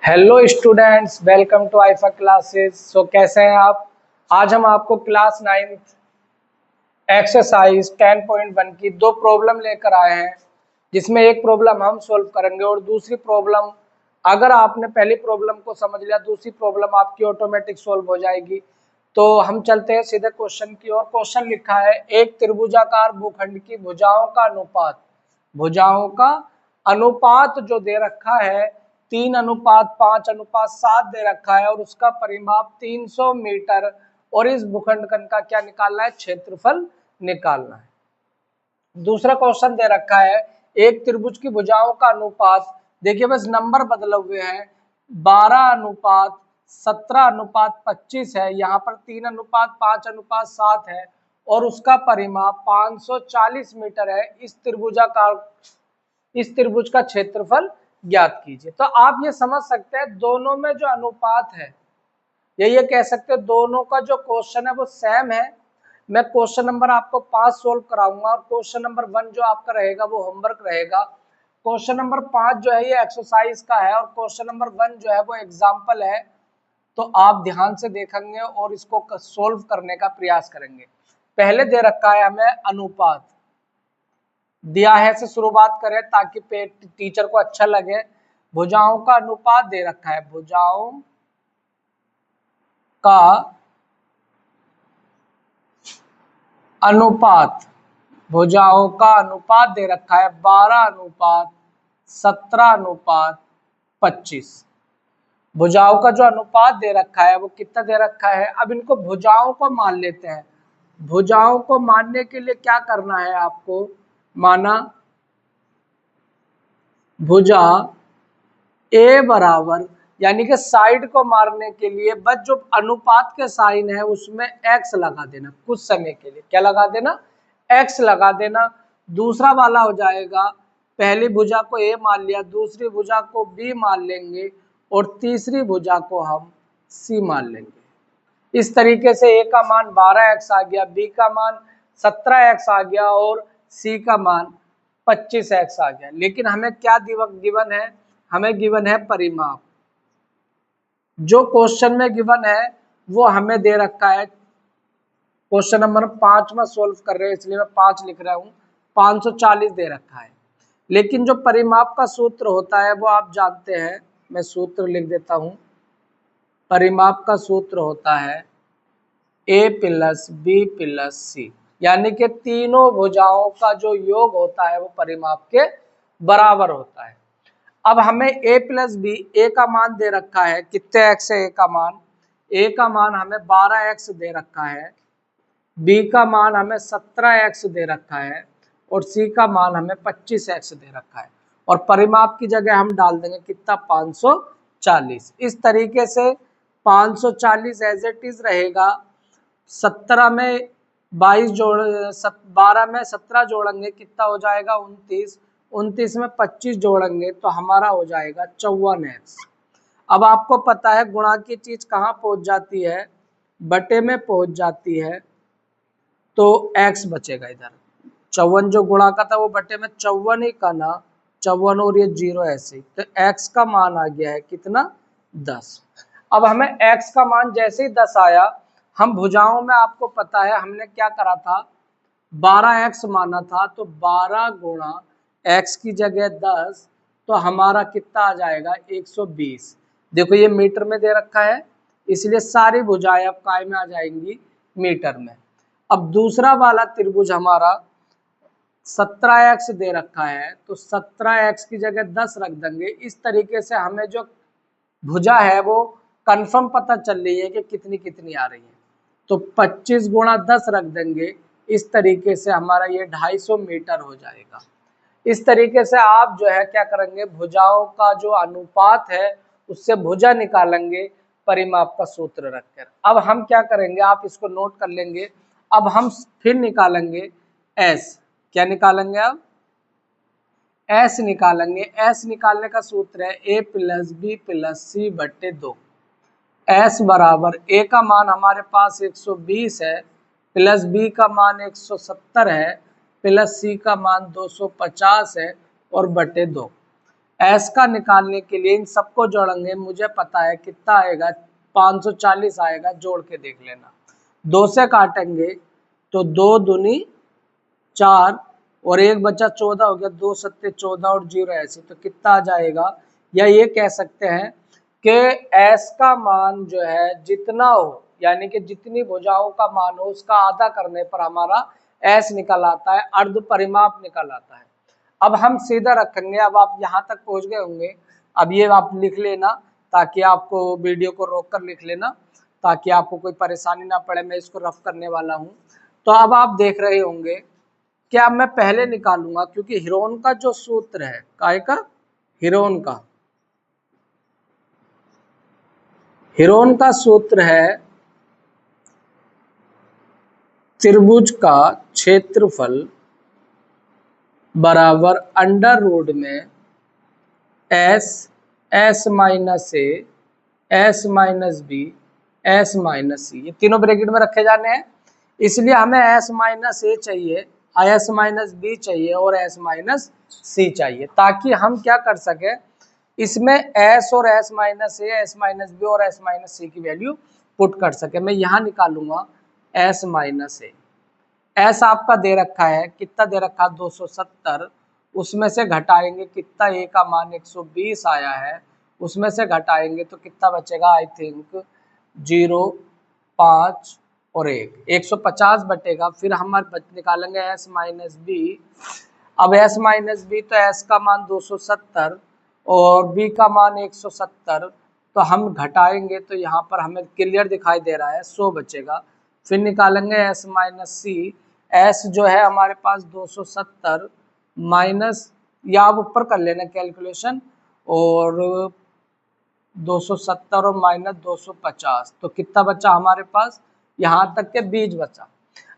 Hello students, welcome to IFA classes. कैसे हैं आप? आज हम आपको क्लास 9th एक्सरसाइज 10.1 की दो प्रॉब्लम लेकर आए हैं, जिसमें एक प्रॉब्लम हम सॉल्व करेंगे और दूसरी प्रॉब्लम, अगर आपने पहली प्रॉब्लम को समझ लिया, दूसरी प्रॉब्लम आपकी ऑटोमेटिक सॉल्व हो जाएगी। तो हम चलते हैं सीधे क्वेश्चन की ओर। क्वेश्चन लिखा है, एक त्रिभुजाकार भूखंड की भुजाओं का अनुपात जो दे रखा है 3:5:7 दे रखा है और उसका परिमाप 300 मीटर, और इस भूखंड खंड का क्या निकालना है? क्षेत्रफल निकालना है। दूसरा क्वेश्चन दे रखा है, एक त्रिभुज की भुजाओं का अनुपात, देखिए बस नंबर बदले हुए हैं, 12:17:25 है, यहाँ पर 3:5:7 है और उसका परिमाप 540 मीटर है। इस त्रिभुज का क्षेत्रफल ज्ञात कीजिए। तो आप ये समझ सकते हैं, दोनों में जो अनुपात है, ये कह सकते हैं दोनों का जो क्वेश्चन है वो सेम है। मैं क्वेश्चन नंबर आपको 5 सोल्व कराऊंगा और क्वेश्चन नंबर 1 जो आपका रहेगा वो होमवर्क रहेगा। क्वेश्चन नंबर 5 जो है ये एक्सरसाइज का है और क्वेश्चन नंबर 1 जो है वो एग्जाम्पल है। तो आप ध्यान से देखेंगे और इसको सोल्व करने का प्रयास करेंगे। पहले दे रखा है हमें अनुपात दिया है, से शुरुआत करें ताकि टीचर को अच्छा लगे। भुजाओं का अनुपात दे रखा है, भुजाओं का अनुपात दे रखा है 12:17:25। भुजाओं का जो अनुपात दे रखा है वो कितना दे रखा है? अब इनको भुजाओं को मान लेते हैं। भुजाओं को मानने के लिए क्या करना है आपको? माना भुजा ए बराबर, यानी कि साइड को मारने के लिए बस जो अनुपात के साइन है उसमें एक्स लगा देना, कुछ समय के लिए क्या लगा देना? एक्स लगा देना। दूसरा वाला हो जाएगा, पहली भुजा को ए मान लिया, दूसरी भुजा को बी मान लेंगे और तीसरी भुजा को हम सी मान लेंगे। इस तरीके से ए का मान 12x आ गया, बी का मान 17x आ गया और सी का मान 25x आ गया। लेकिन हमें क्या गिवन है? हमें गिवन है परिमाप। जो क्वेश्चन में गिवन है वो हमें दे रखा है, क्वेश्चन नंबर 5 में सोल्व कर रहे हैं इसलिए मैं 5 लिख रहा हूं, 540 दे रखा है। लेकिन जो परिमाप का सूत्र होता है वो आप जानते हैं, मैं सूत्र लिख देता हूं। परिमाप का सूत्र होता है a + b + c, यानी कि तीनों भुजाओं का जो योग होता है वो परिमाप के बराबर होता है। अब हमें a + b, a का मान दे रखा है, कितने x है? a का मान हमें 12x दे रखा है, b का मान हमें 17x दे रखा है और c का मान हमें 25x दे रखा है। और परिमाप की जगह हम डाल देंगे कितना? 540। इस तरीके से 540 एज इट इज रहेगा। 17 में 22 जोड़, 12 में 17 जोड़ेंगे कितना हो जाएगा? 29। 29 में 25 जोड़ेंगे तो हमारा हो जाएगा 54x। अब आपको पता है गुणा की चीज कहाँ पहुंच जाती है? बटे में पहुंच जाती है, तो x बचेगा इधर। 54 जो गुणा का था वो बटे में 54 ही का ना, 54 और ये 0 ऐसे ही, तो x का मान आ गया है कितना? 10। अब हमें x का मान जैसे ही 10 आया, हम भुजाओं में आपको पता है हमने क्या करा था? 12x माना था, तो 12 गुणा x की जगह 10, तो हमारा कितना आ जाएगा? 120। देखो ये मीटर में दे रखा है इसलिए सारी भुजाएं अब काय में आ जाएंगी? मीटर में। अब दूसरा वाला त्रिभुज हमारा 17x दे रखा है, तो 17x की जगह 10 रख देंगे। इस तरीके से हमें जो भुजा है वो कंफर्म पता चल रही है कि कितनी कितनी आ रही है, तो 25 गुणा 10 रख देंगे। इस तरीके से हमारा ये 250 मीटर हो जाएगा। इस तरीके से आप जो है क्या करेंगे? भुजाओं का जो अनुपात है उससे भुजा निकालेंगे परिमाप का सूत्र रखकर। अब हम क्या करेंगे, आप इसको नोट कर लेंगे। अब हम फिर निकालेंगे एस। क्या निकालेंगे? अब एस निकालेंगे। एस निकालने का सूत्र है a + b + c बट्टे 2। एस बराबर a का मान हमारे पास 120 है, प्लस b का मान 170 है, प्लस c का मान 250 है और बटे 2। एस का निकालने के लिए इन सबको जोड़ेंगे, मुझे पता है कितना आएगा, 540 आएगा, जोड़ के देख लेना। 2 से काटेंगे तो 2 दूनी 4 और 1 बचा 14 हो गया, 2 सत्ते 14 और 0 ऐसे, तो कितना आ जाएगा, या ये कह सकते हैं कि एस का मान जो है जितना हो, यानी कि जितनी भुजाओं का मान हो उसका आधा करने पर हमारा एस निकल आता है, अर्ध परिमाप निकल आता है। अब हम सीधा रखेंगे, अब आप यहाँ तक पहुंच गए होंगे, अब ये आप लिख लेना ताकि आपको वीडियो को रोक कर लिख लेना ताकि आपको कोई परेशानी ना पड़े, मैं इसको रफ करने वाला हूँ। तो अब आप देख रहे होंगे कि अब मैं पहले निकालूंगा, क्योंकि हीरोन का जो सूत्र है, काय का, हीरोन का सूत्र है त्रिभुज का क्षेत्रफल बराबर अंडर रूट में s minus a, s minus b, s minus c, ये तीनों ब्रैकेट में रखे जाने हैं, इसलिए हमें एस माइनस ए चाहिए, एस माइनस बी चाहिए और एस माइनस सी चाहिए, ताकि हम क्या कर सके, इसमें एस और S minus a, s minus B और एस माइनस सी की वैल्यू पुट कर सके। मैं यहाँ निकालूंगा एस माइनस ए, एस आपका दे रखा है, कितना दे रखा है 270, उसमें से घटाएंगे कितना, ए का मान 120 आया है, उसमें से घटाएंगे तो कितना बचेगा, आई थिंक 0, 5 और 1, 150 बटेगा। फिर हम निकालेंगे एस माइनस बी, अब एस माइनस बी तो एस का मान 270 और बी का मान 170, तो हम घटाएंगे तो यहाँ पर हमें क्लियर दिखाई दे रहा है 100 बचेगा। फिर निकालेंगे एस माइनस सी, एस जो है हमारे पास 270 माइनस, या आप ऊपर कर लेना कैलकुलेशन, और 270 और माइनस 250, तो कितना बचा हमारे पास, यहाँ तक के 20 बचा।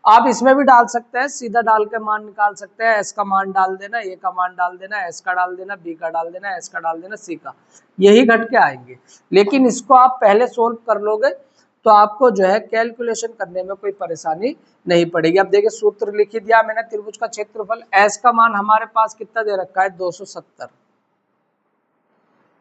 आप इसमें भी डाल सकते हैं, सीधा डाल के मान निकाल सकते हैं, एस का मान डाल देना, ए का मान डाल देना, एस का डाल देना, बी का डाल देना, एस का डाल देना, सी का, यही घट के आएंगे। लेकिन इसको आप पहले सोल्व कर लोगे तो आपको जो है कैलकुलेशन करने में कोई परेशानी नहीं पड़ेगी। अब देखिए सूत्र लिख दिया मैंने, त्रिभुज का क्षेत्रफल, एस का मान हमारे पास कितना दे रखा है 270,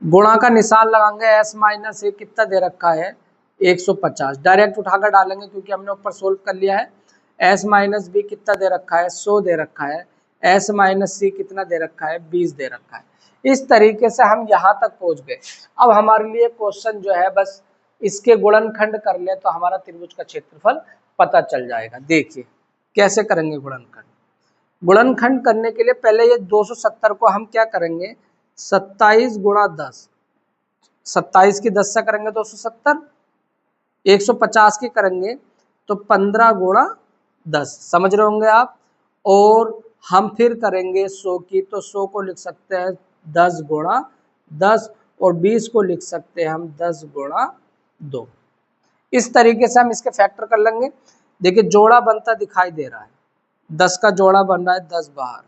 गुणा का निशान लगाएंगे, एस माइनस ए कितना दे रखा है 150, डायरेक्ट उठाकर डालेंगे क्योंकि हमने ऊपर सोल्व कर लिया है। एस माइनस बी कितना दे रखा है 100 दे रखा है, एस माइनस सी कितना दे रखा है 20 दे रखा है। इस तरीके से हम यहाँ तक पहुंच गए। अब हमारे लिए क्वेश्चन जो है बस इसके गुणनखंड कर ले तो हमारा त्रिभुज का क्षेत्रफल पता चल जाएगा। देखिए कैसे करेंगे गुणनखंड। गुणनखंड करने के लिए पहले ये 270 को हम क्या करेंगे, 27 गुणा 10, 27 की 10 से करेंगे 270, 150 की करेंगे तो 15 गुणा 10, समझ रहे होंगे आप। और हम फिर करेंगे 100 की, तो 100 को लिख सकते हैं 10 गुणा 10 और 20 को लिख सकते हैं हम 10 गुणा 2। इस तरीके से हम इसके फैक्टर कर लेंगे। देखिए जोड़ा बनता दिखाई दे रहा है, 10 का जोड़ा बन रहा है 10 बाहर,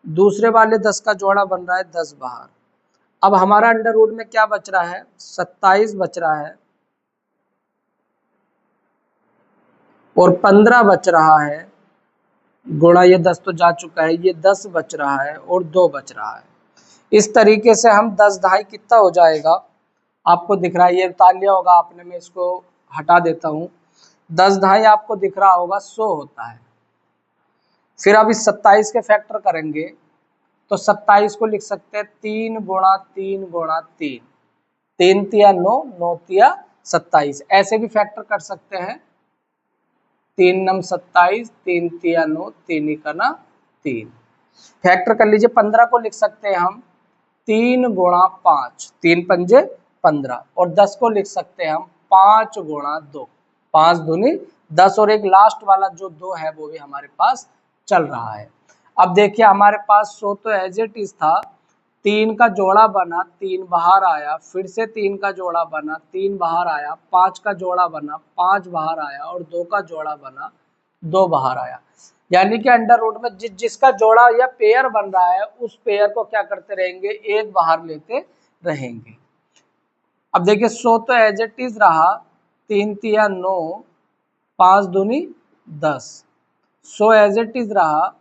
दूसरे वाले 10 का जोड़ा बन रहा है 10 बाहर। अब हमारा अंडर रूट में क्या बच रहा है 27 बच रहा है और 15 बच रहा है, गुणा ये 10 तो जा चुका है, ये 10 बच रहा है और 2 बच रहा है। इस तरीके से हम 10 ढाई कितना हो जाएगा आपको दिख रहा है, ये उतार लिया होगा आपने, मैं इसको हटा देता हूँ। 10 ढाई आपको दिख रहा होगा 100 होता है। फिर अब इस 27 के फैक्टर करेंगे तो 27 को लिख सकते हैं 3 गुणा 3 गुणा 3, 3 तिया 9, 9 तिया 27, ऐसे भी फैक्टर कर सकते हैं। 3 नम 27, 3 तिया 9, 3 का ना 3, फैक्टर कर लीजिए। 15 को लिख सकते हैं हम 3 गुणा 5, 3 पंजे 15, और 10 को लिख सकते हैं हम 5 गुणा 2, 5 दूनी 10, और एक लास्ट वाला जो 2 है वो भी हमारे पास चल रहा है। अब देखिए हमारे पास 100 तो एज इट इज था, 3 का जोड़ा बना 3 बाहर आया, फिर से 3 का जोड़ा बना 3 बाहर आया, 5 का जोड़ा बना 5 बाहर आया और 2 का जोड़ा बना 2 बाहर आया। यानी कि अंडर रूट में जिसका जोड़ा या पेयर बन रहा है उस पेयर को क्या करते रहेंगे, एक बाहर लेते रहेंगे। अब देखिए 100 तो एज इट इज रहा, 3 तिया 9, 5 दूनी 10, 100 एज इट इज रहा,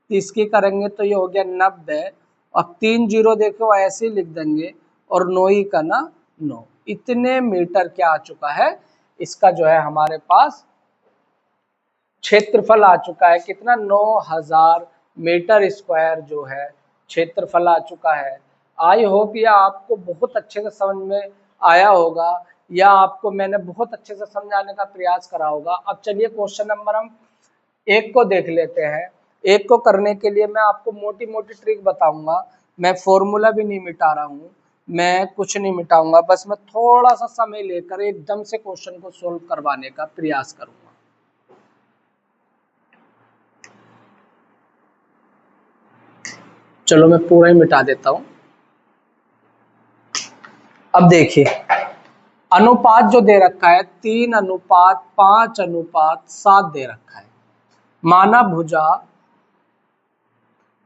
इसकी करेंगे तो ये हो गया 90 अब 3 जीरो देखो ऐसे लिख देंगे और 9 ही का ना 9, इतने मीटर क्या आ चुका है इसका जो है हमारे पास क्षेत्रफल आ चुका है। कितना 9000 मीटर स्क्वायर जो है क्षेत्रफल आ चुका है। आई होप ये आपको बहुत अच्छे से समझ में आया होगा या आपको मैंने बहुत अच्छे से समझाने का प्रयास करा होगा। अब चलिए क्वेश्चन नंबर हम 1 को देख लेते हैं। 1 को करने के लिए मैं आपको मोटी मोटी ट्रिक बताऊंगा। मैं फॉर्मूला भी नहीं मिटा रहा हूँ, मैं कुछ नहीं मिटाऊंगा, बस मैं थोड़ा सा समय लेकर एकदम से क्वेश्चन को सोल्व करवाने का प्रयास करूंगा। चलो मैं पूरा ही मिटा देता हूं। अब देखिए अनुपात जो दे रखा है 3:5:7 दे रखा है। माना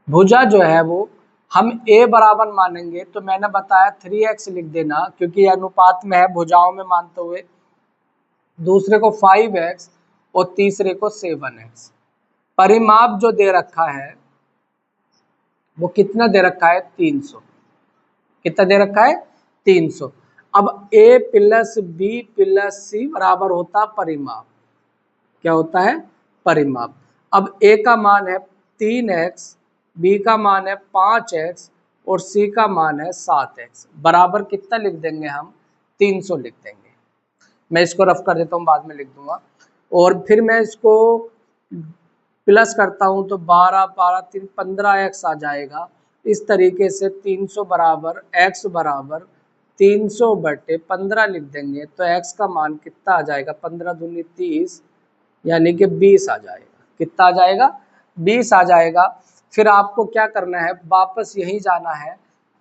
भुजा जो है वो हम a बराबर मानेंगे तो मैंने बताया 3x लिख देना क्योंकि अनुपात में है भुजाओं में मानते हुए, दूसरे को 5x और तीसरे को 7x। परिमाप जो दे रखा है वो कितना दे रखा है 300। कितना दे रखा है 300। अब a plus b plus c बराबर होता परिमाप। क्या होता है परिमाप। अब a का मान है 3x, b का मान है 5x और c का मान है 7x बराबर कितना लिख देंगे हम 300 लिख देंगे। मैं इसको रफ कर देता हूँ बाद में लिख दूंगा। और फिर मैं इसको प्लस करता हूं तो 12 12 3 15x आ जाएगा। इस तरीके से 300 बराबर x बराबर 300/15 लिख देंगे तो x का मान कितना आ जाएगा 15 दूनी 30 यानी कि 20 आ जाएगा। कितना आ जाएगा 20 आ जाएगा। फिर आपको क्या करना है वापस यही जाना है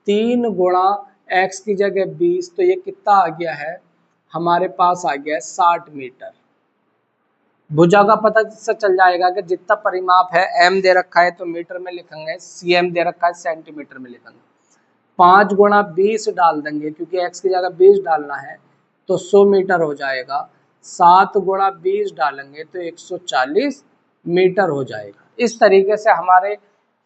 3 गुणा x की जगह 20 तो ये कितना आ गया है हमारे पास आ गया है 60 मीटर। भुजा का पता जिससे चल जाएगा कि जितना परिमाप है m दे रखा है तो मीटर में लिखेंगे, cm दे रखा है सेंटीमीटर में लिखेंगे। 5 गुणा 20 डाल देंगे क्योंकि x की जगह 20 डालना है तो 100 मीटर हो जाएगा। 7 गुणा 20 डालेंगे तो 140 मीटर हो जाएगा। इस तरीके से हमारे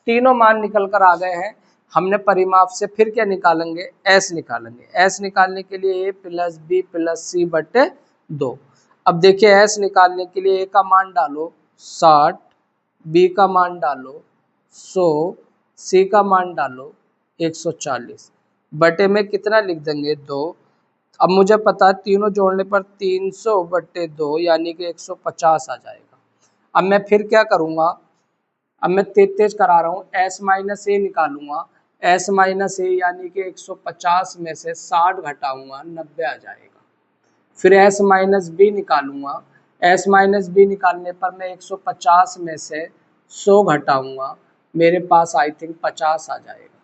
तीनों मान निकल कर आ गए हैं। हमने परिमाप से फिर क्या निकालेंगे s निकालेंगे। s निकालने के लिए a प्लस बी प्लस सी बटे 2। अब देखिए s निकालने के लिए a का मान डालो 60, b का मान डालो 100, c का मान डालो 140 बटे में कितना लिख देंगे 2। अब मुझे पता है तीनों जोड़ने पर 300/2 यानी कि 150 आ जाएगा। अब मैं फिर क्या करूंगा, अब मैं तेज तेज करा रहा हूँ, s माइनस ए निकालूंगा। s माइनस ए यानी कि 150 में से 60 घटाऊंगा 90 आ जाएगा। फिर s माइनस बी निकालूंगा। s माइनस बी निकालने पर मैं 150 में से 100 घटाऊंगा, मेरे पास आई थिंक 50 आ जाएगा।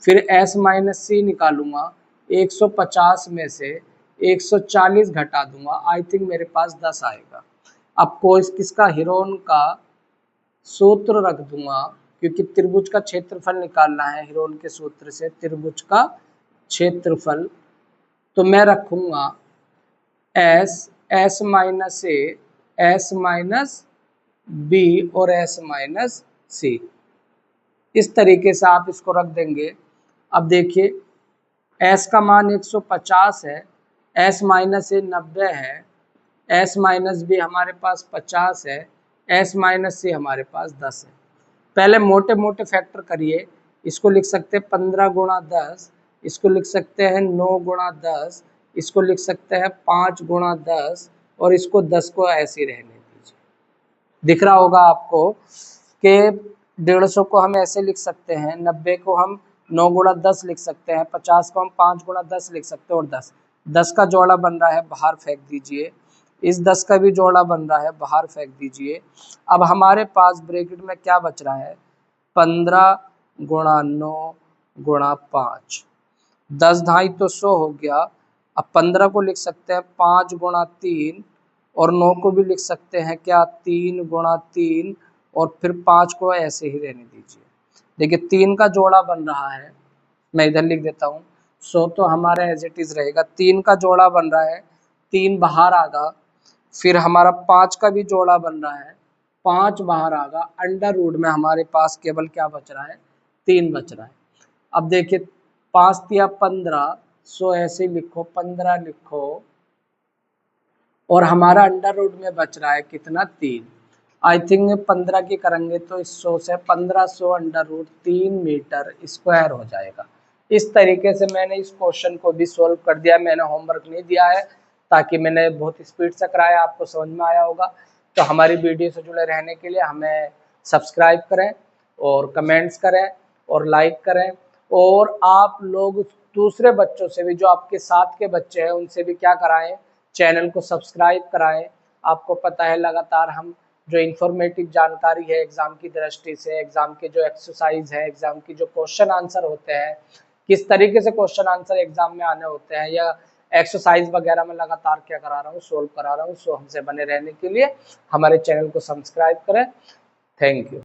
फिर s माइनस सी निकालूंगा, 150 में से 140 घटा दूंगा, आई थिंक मेरे पास 10 आएगा। अब को किसका हिरोन का सूत्र रख दूंगा क्योंकि त्रिभुज का क्षेत्रफल निकालना है हिरोन के सूत्र से, त्रिभुज का क्षेत्रफल। तो मैं रखूंगा s माइनस ए, s माइनस बी और s माइनस सी। इस तरीके से आप इसको रख देंगे। अब देखिए s का मान 150 है, s माइनस ए 90 है, s माइनस बी हमारे पास 50 है, s माइनस सी हमारे पास 10 है। पहले मोटे मोटे फैक्टर करिए। इसको लिख सकते हैं 15 गुणा 10, इसको लिख सकते हैं 9 गुणा 10, इसको लिख सकते हैं 5 गुणा 10 और इसको 10 को ऐसे ही रहने दीजिए। दिख रहा होगा आपको कि 150 को हम ऐसे लिख सकते हैं, 90 को हम 9 गुणा 10 लिख सकते हैं, 50 को हम 5 गुणा 10 लिख सकते हैं और 10 का जोड़ा बन रहा है बाहर फेंक दीजिए। इस 10 का भी जोड़ा बन रहा है बाहर फेंक दीजिए। अब हमारे पास ब्रैकेट में क्या बच रहा है 15 गुणा 9 गुणा 5, 10 ढाई तो 100 हो गया। अब 15 को लिख सकते हैं 5 गुणा 3 और 9 को भी लिख सकते हैं क्या 3 गुणा 3 और फिर 5 को ऐसे ही रहने दीजिए। देखिए 3 का जोड़ा बन रहा है, मैं इधर लिख देता हूँ 100 तो हमारा एज इट इज रहेगा। 3 का जोड़ा बन रहा है, 3 बाहर आगा। फिर हमारा 5 का भी जोड़ा बन रहा है, 5 बाहर आगा। अंडर रूट में हमारे पास केवल क्या बच रहा है 3 बच रहा है। अब देखिए 5 तिया 15, सो ऐसे लिखो 15 लिखो, और हमारा अंडर रूट में बच रहा है कितना 3। आई थिंक 15 की करेंगे तो इस 100 से 1500 अंडर रूट 3 मीटर स्क्वायर हो जाएगा। इस तरीके से मैंने इस क्वेश्चन को भी सोल्व कर दिया। मैंने होमवर्क नहीं दिया है ताकि मैंने बहुत स्पीड से कराया, आपको समझ में आया होगा। तो हमारी वीडियो से जुड़े रहने के लिए हमें सब्सक्राइब करें और कमेंट्स करें और लाइक करें, और आप लोग दूसरे बच्चों से भी, जो आपके साथ के बच्चे हैं, उनसे भी क्या कराएं, चैनल को सब्सक्राइब कराएं। आपको पता है लगातार हम जो इन्फॉर्मेटिव जानकारी है एग्जाम की दृष्टि से, एग्जाम के जो एक्सरसाइज है, एग्जाम की जो क्वेश्चन आंसर होते हैं, किस तरीके से क्वेश्चन आंसर एग्जाम में आने होते हैं, या एक्सरसाइज वगैरह में लगातार क्या करा रहा हूँ, सोल्व करा रहा हूँ। सो हमसे बने रहने के लिए हमारे चैनल को सब्सक्राइब करें। Thank you.